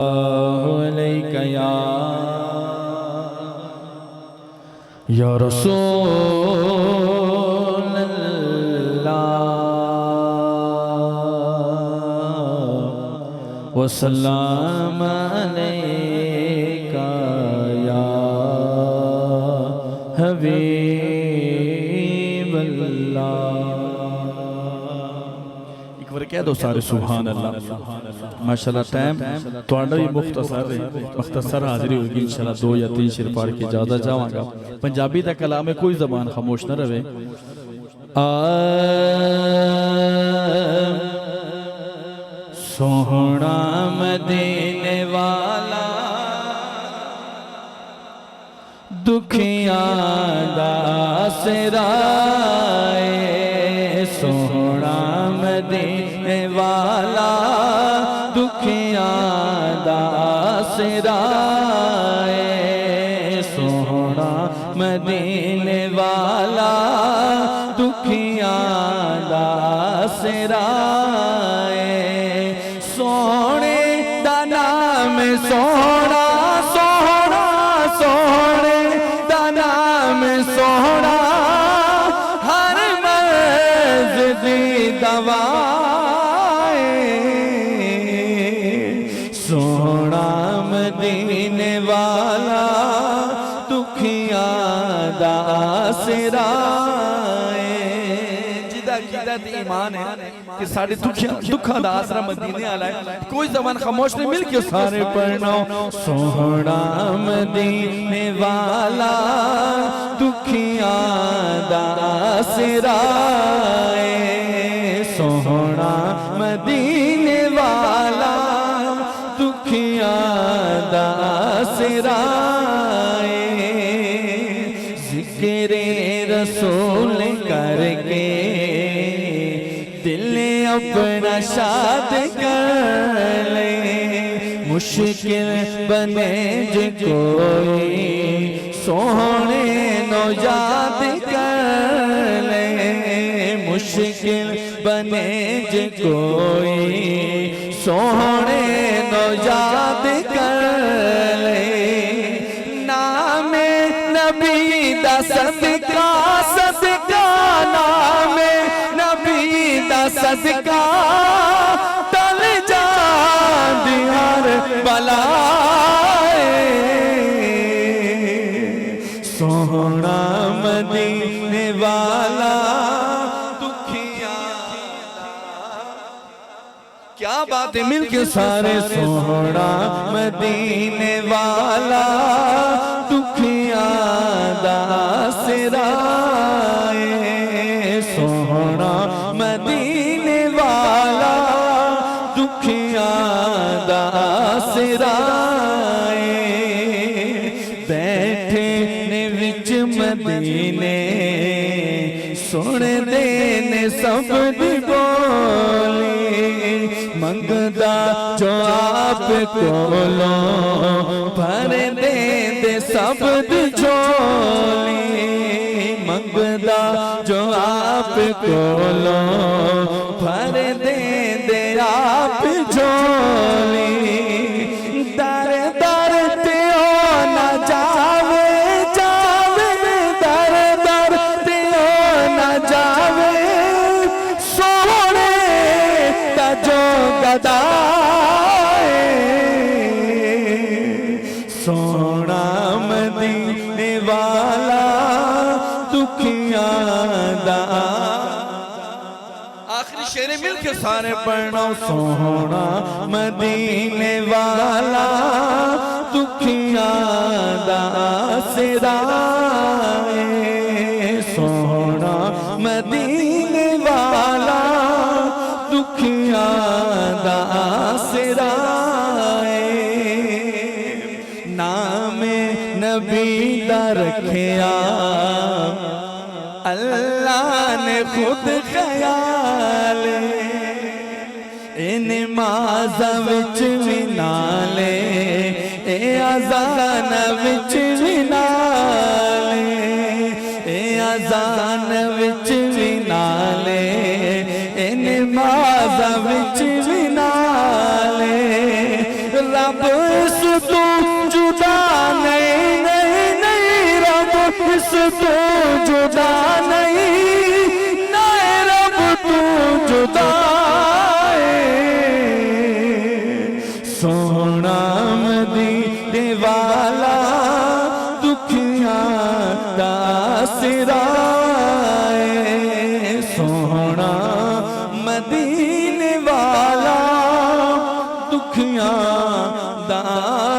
علیک یا رسول اللہ وسلام علیک یا حبیب اللہ۔ ایک بار کہہ دو سارے سبحان اللہ۔ ماشاءاللہ ٹائم توڑا بھی مختصر حاضری ہوگی انشاءاللہ 2 یا 3 شعر پڑھ کے زیادہ جاؤں گا۔ پنجابی دا کلام میں کوئی زبان خاموش نہ رہے۔ سوہنا مدینے والا دکھیاں دا سرائے، سوہنا مدینے والا دکھیاں دا سرائے، سوہنا مدینے والا دکھیاں دا سرائے، سونے دا نام سونا سونا، سونے دا نام سونا، ہر مرض دی دوائے، سونا مدینے والا دکھیاں دا سرائے۔ جدہ قیدت ایمان ہے کہ سارے دکھاں دا آسرہ مدینے آلائے، کوئی زبان خاموش نہیں، مل کے سارے پڑھنا۔ سوہنا مدینے والا دکھیاں دا سرائے، سوہنا مدینے والا دکھیاں دا سرائے، ذکر رسول کر کے دل اپنا شاد کر لے، مشکل بنے جو کوئی سونے نو یاد کر لے، مشکل بنے جو کوئی سونے نو یاد کر لے، نام نبی دا صدقہ صدقہ، نام نبی دا صدقہ ٹل جاندی ہر بلائے، سوہنا مدینے والا دکھیاں۔ کیا بات ہے، مل کے سارے سوہنا مدینے والا دکھیاں دا سرائے، سوہنا مدینے والا دکھیاں دا سرائے، بیٹھے نے وچ مدینے سن دینے سب دی بولی، منگدا جو آپ کولوں بھر دے سب دی جھولی، منگدا جو آپ کولوں بھر دے آپ جھولی، در در تیو نہ جاوے جاوے، در در تیو نہ جاوے، سونے تا جو گدائے، سونا مدینے والا دکھیاں دا۔ آخری شعر مل کے سارے پڑھنا۔ سوہنا مدینے والا دکھیاں دا سرائے، سوہنا مدینے والا دکھیاں دا سرائے، نام نبی دا رکھیا اللہ نے خود خیال، نماز وچ بھی نالے، اے اذان وچ بھی نالے، اے اذان وچ بھی نالے، اے نماز وچ بھی نالے، رب اس تو جدا نہیں نہیں نہیں رب اس تو جدا نہیں نہیں رب تو جدا سونا مدینے والا دکھیاں دا سرائے سونا مدینے والا دکھیاں دا